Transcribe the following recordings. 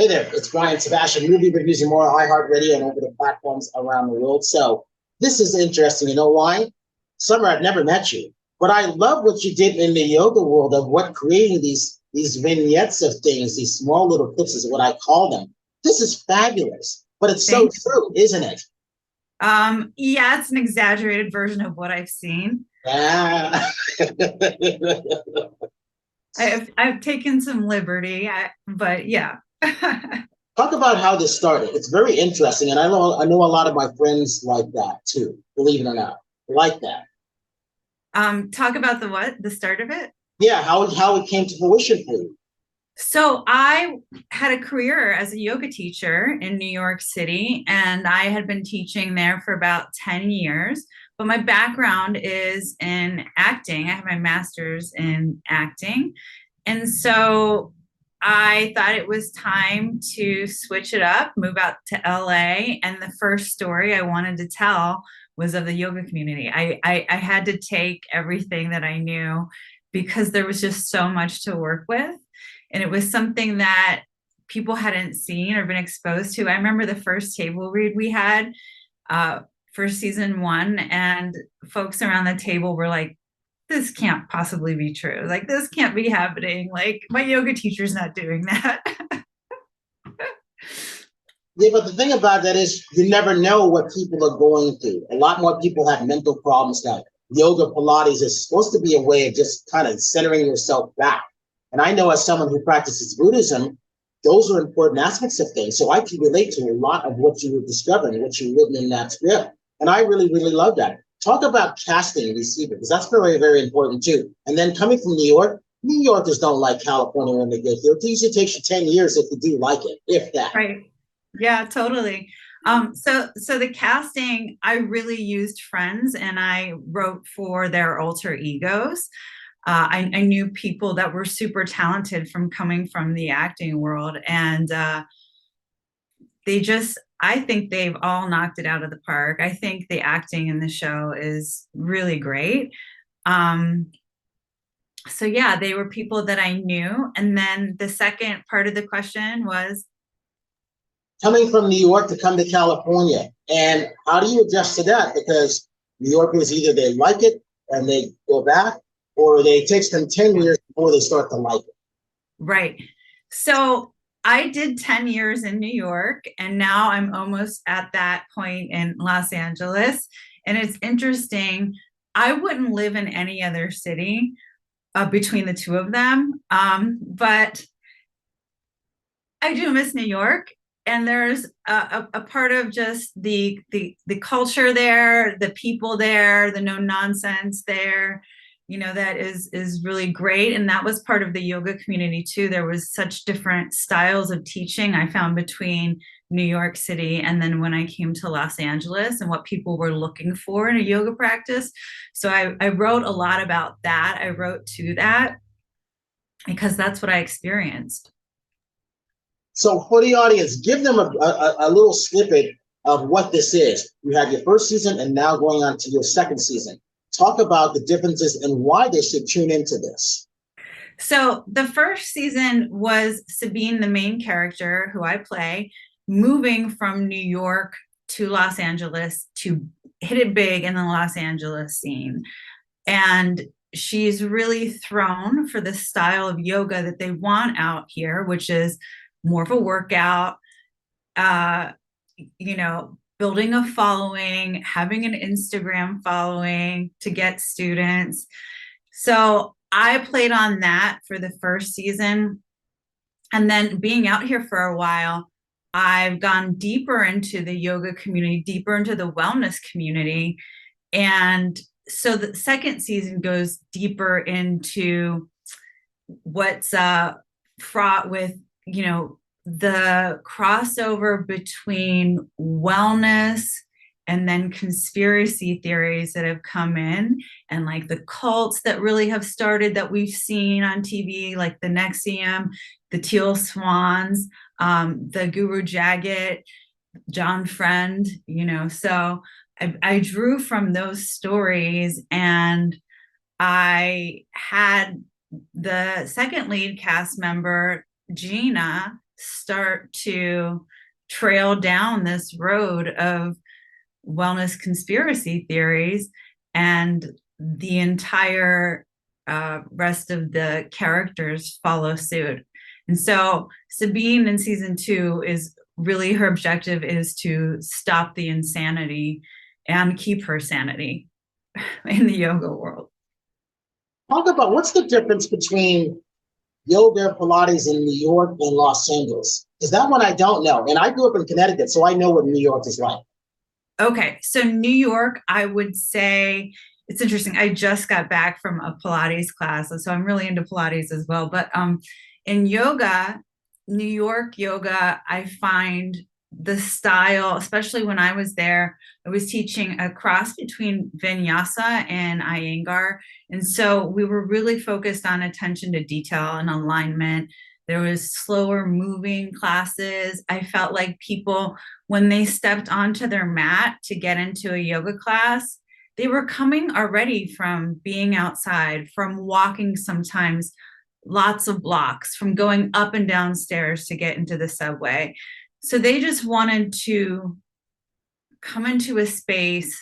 Hey there, it's Brian Sebastian, movie reviews and more, iHeartRadio, and over the platforms around the world. So this is interesting. You know why? Summer, I've never met you, but I love what you did in the yoga world of what creating these vignettes of things, these small little clips is what I call them. This is fabulous, but it's so Thanks. true, isn't it? Yeah, it's an exaggerated version of what I've seen. Ah. I've taken some liberty, but yeah. Talk about how this started. It's very interesting, and I know a lot of my friends like that too. Believe it or not, like that. Talk about the what? The start of it. Yeah, how it came to fruition for you. So I had a career as a yoga teacher in New York City, and I had been teaching there for about 10 years. But my background is in acting. I have my master's in acting. And so I thought it was time to switch it up, move out to LA. And the first story I wanted to tell was of the yoga community. I had to take everything that I knew because there was just so much to work with. And it was something that people hadn't seen or been exposed to. I remember the first table read we had for season one, and folks around the table were like, this can't possibly be true. Like, this can't be happening. Like, my yoga teacher's not doing that. Yeah, but the thing about that is you never know what people are going through. A lot more people have mental problems now. Yoga Pilates is supposed to be a way of just kind of centering yourself back. And I know as someone who practices Buddhism, those are important aspects of things. So I can relate to a lot of what you were discovering, what you've written in that script. And I really, really love that. Talk about casting and receiving, because that's very, very important too. And then coming from New Yorkers don't like California when they get here. It usually takes you 10 years if you do like it, if that. Right. Yeah, totally. So the casting, I really used friends and I wrote for their alter egos. I knew people that were super talented from coming from the acting world, and I think they've all knocked it out of the park. I think the acting in the show is really great. Um, so yeah, they were people that I knew. And then the second part of the question was, Coming from New York to come to California. And how do you adjust to that? Because New Yorkers either they like it and they go back, or they it takes them 10 years before they start to like it. right. So I did 10 years in New York, and now I'm almost at that point in Los Angeles. And it's interesting. I wouldn't live in any other city between the two of them. But I do miss New York. And there's a part of just the culture there, the people there, the no nonsense there, that is really great. And that was part of the yoga community too. There was such different styles of teaching I found between New York City and then when I came to Los Angeles and what people were looking for in a yoga practice. So I wrote a lot about that. I wrote to that because that's what I experienced. So for the audience, give them a little snippet of what this is. You had your first season and now going on to your second season. Talk about the differences and why they should tune into this. So the first season was Sabine, the main character who I play, moving from New York to Los Angeles to hit it big in the Los Angeles scene. And she's really thrown for the style of yoga that they want out here, which is more of a workout, uh, building a following, having an Instagram following to get students. So I played on that for the first season. And then being out here for a while, I've gone deeper into the yoga community, deeper into the wellness community. And so the second season goes deeper into what's fraught with, the crossover between wellness and then conspiracy theories that have come in, and like the cults that really have started that we've seen on TV, like the Nexium, the Teal Swans, the Guru Jagat, John Friend, so I drew from those stories, and I had the second lead cast member, Gina, start to trail down this road of wellness conspiracy theories, and the entire rest of the characters follow suit. And so Sabine in season 2 is really, her objective is to stop the insanity and keep her sanity in the yoga world. Talk about what's the difference between yoga, Pilates in New York and Los Angeles? Because that one I don't know. And I grew up in Connecticut, so I know what New York is like. Okay, so New York, I would say it's interesting. I just got back from a Pilates class, so I'm really into Pilates as well. But in yoga, New York yoga, I find the style, especially when I was there, I was teaching a cross between Vinyasa and Iyengar. And so we were really focused on attention to detail and alignment. There was slower moving classes. I felt like people, when they stepped onto their mat to get into a yoga class, they were coming already from being outside, from walking sometimes lots of blocks, from going up and down stairs to get into the subway. So they just wanted to come into a space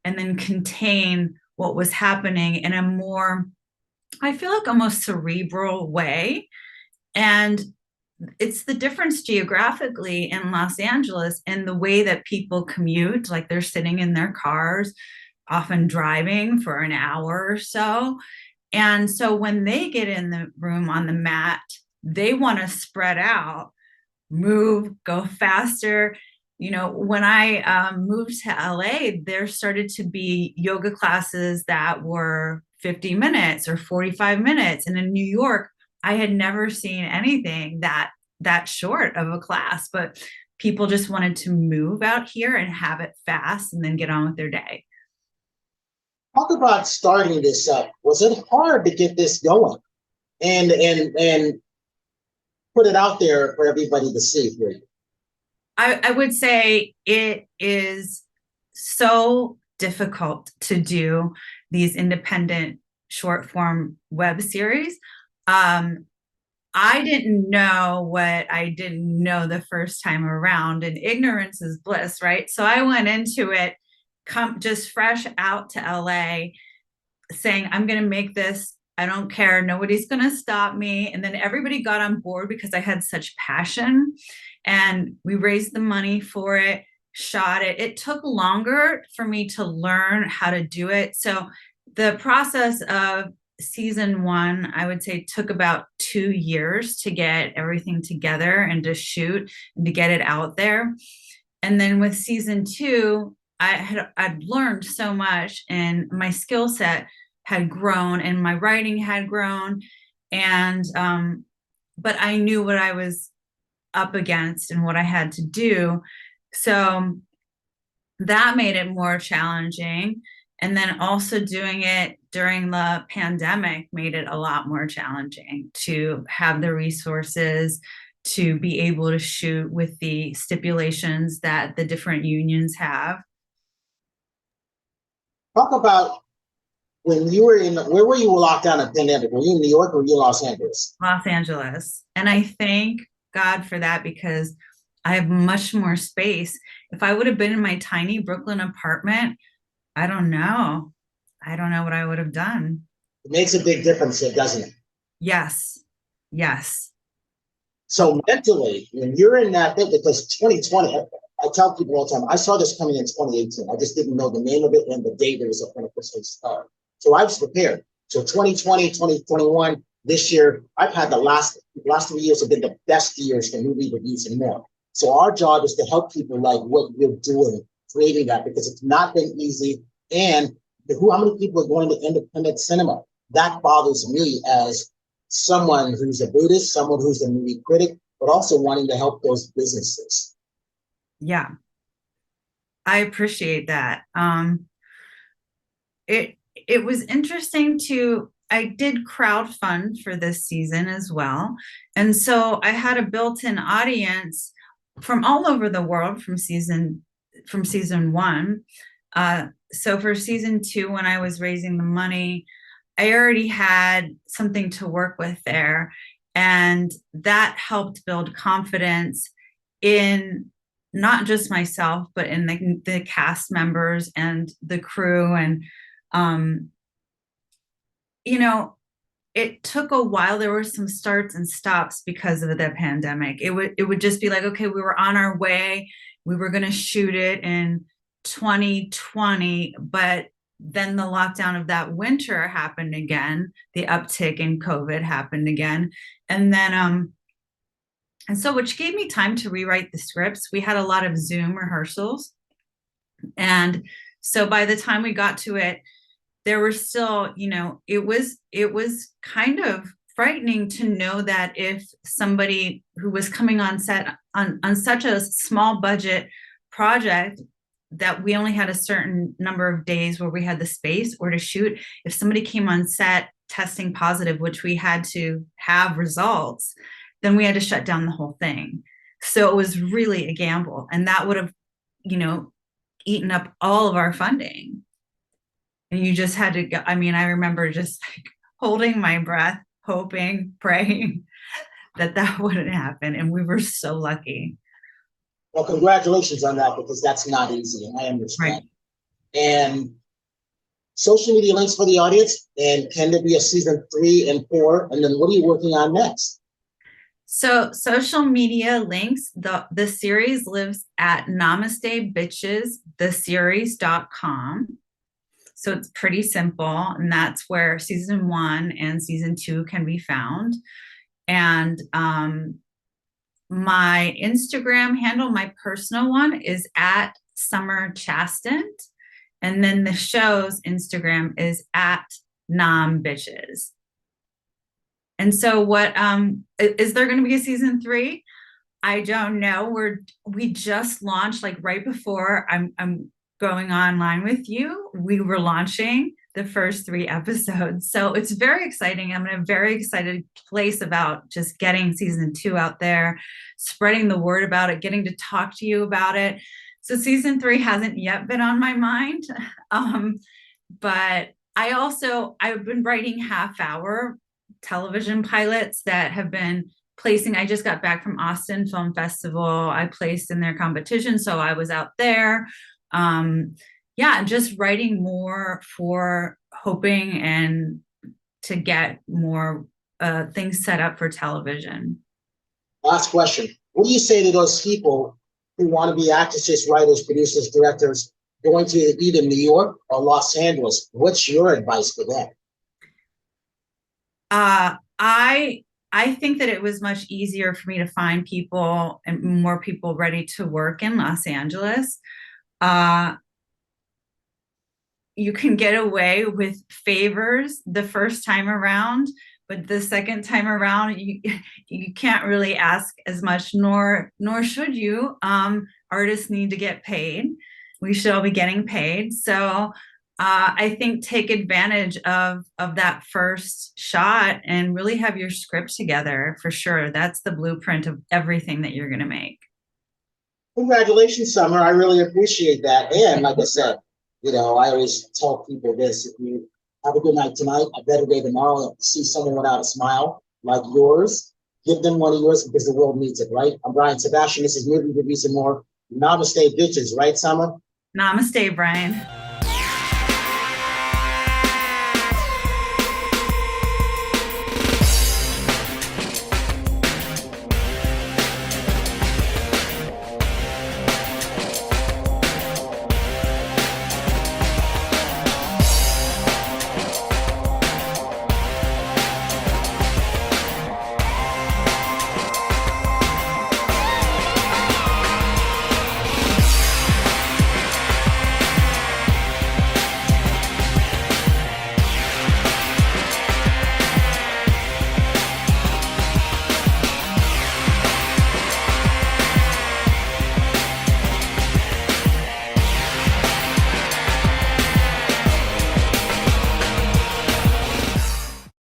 and then contain what was happening in a more, I feel like, almost cerebral way. And it's the difference geographically in Los Angeles and the way that people commute, like they're sitting in their cars, often driving for an hour or so. And so when they get in the room on the mat, they want to spread out, move, go faster. You know, when I moved to LA, there started to be yoga classes that were 50 minutes or 45 minutes. And in New York, I had never seen anything that short of a class, but people just wanted to move out here and have it fast and then get on with their day. Talk about starting this up. Was it hard to get this going and put it out there for everybody to see? I would say it is so difficult to do these independent short form web series. I didn't know what I didn't know the first time around, and ignorance is bliss, right? So I went into it just fresh out to LA saying, I'm going to make this. I don't care. Nobody's going to stop me. And then everybody got on board because I had such passion, and we raised the money for it, shot it. It took longer for me to learn how to do it. So the process of season 1, I would say, took about 2 years to get everything together and to shoot and to get it out there. And then with season 2, I'd learned so much, and my skill set had grown and my writing had grown. And but I knew what I was up against and what I had to do. So that made it more challenging. And then also doing it during the pandemic made it a lot more challenging to have the resources to be able to shoot with the stipulations that the different unions have. Talk about when you were where were you locked down in the pandemic? Were you in New York or were you in Los Angeles? Los Angeles. And I thank God for that, because I have much more space. If I would have been in my tiny Brooklyn apartment, I don't know. I don't know what I would have done. It makes a big difference, doesn't it? Yes. Yes. So mentally, when you're in that thing, because 2020, I tell people all the time, I saw this coming in 2018. I just didn't know the name of it and the date it was going to officially start. So I was prepared. So 2020, 2021, this year, I've had the last 3 years have been the best years for movie reviews and more. So our job is to help people like what you're doing, creating that, because it's not been easy. And how many people are going to independent cinema? That bothers me as someone who's a Buddhist, someone who's a movie critic, but also wanting to help those businesses. Yeah. I appreciate that. It was interesting I did crowdfund for this season as well. And so I had a built-in audience from all over the world from season 1. So for season 2, when I was raising the money, I already had something to work with there. And that helped build confidence in not just myself, but in the cast members and the crew. And, you know, it took a while. There were some starts and stops because of the pandemic. It would just be like, okay, we were on our way. We were going to shoot it in 2020, but then the lockdown of that winter happened again. The uptick in COVID happened again. And then, and so which gave me time to rewrite the scripts. We had a lot of Zoom rehearsals. And so by the time we got to it, there were still, it was kind of frightening to know that if somebody who was coming on set on such a small budget project, that we only had a certain number of days where we had the space or to shoot, if somebody came on set testing positive, which we had to have results, then we had to shut down the whole thing. So it was really a gamble, and that would have, eaten up all of our funding. And you just had to go. I mean, I remember just like holding my breath, hoping, praying that wouldn't happen. And we were so lucky. Well, congratulations on that, because that's not easy, and I understand. Right. And social media links for the audience, and can there be a season 3 and 4? And then what are you working on next? So social media links, the series lives at namastebitches, theseries.com. So it's pretty simple, and that's where season 1 and season 2 can be found. And my Instagram handle, my personal one, is at Summer Chastant, and then the show's Instagram is at NAMASTE. And so, what is there going to be a season 3? I don't know. We just launched, like right before I'm going online with you, we were launching the first 3 episodes. So it's very exciting. I'm in a very excited place about just getting season 2 out there, spreading the word about it, getting to talk to you about it. So season 3 hasn't yet been on my mind. But I've been writing half-hour television pilots that have been placing. I just got back from Austin Film Festival. I placed in their competition, so I was out there. Just writing more for hoping and to get more things set up for television. Last question. What do you say to those people who want to be actresses, writers, producers, directors, going to either New York or Los Angeles? What's your advice for them? I think that it was much easier for me to find people and more people ready to work in Los Angeles. You can get away with favors the first time around, but the second time around, you can't really ask as much, nor should you. Artists need to get paid. We should all be getting paid. So I think take advantage of that first shot and really have your script together for sure. That's the blueprint of everything that you're going to make. Congratulations, Summer. I really appreciate that. And like I said, I always tell people this: if you have a good night tonight, a better day tomorrow, see someone without a smile like yours, give them one of yours, because the world needs it, right? I'm Brian Sebastian. This is Movie Reviews and More. Namaste, bitches, right, Summer? Namaste, Brian.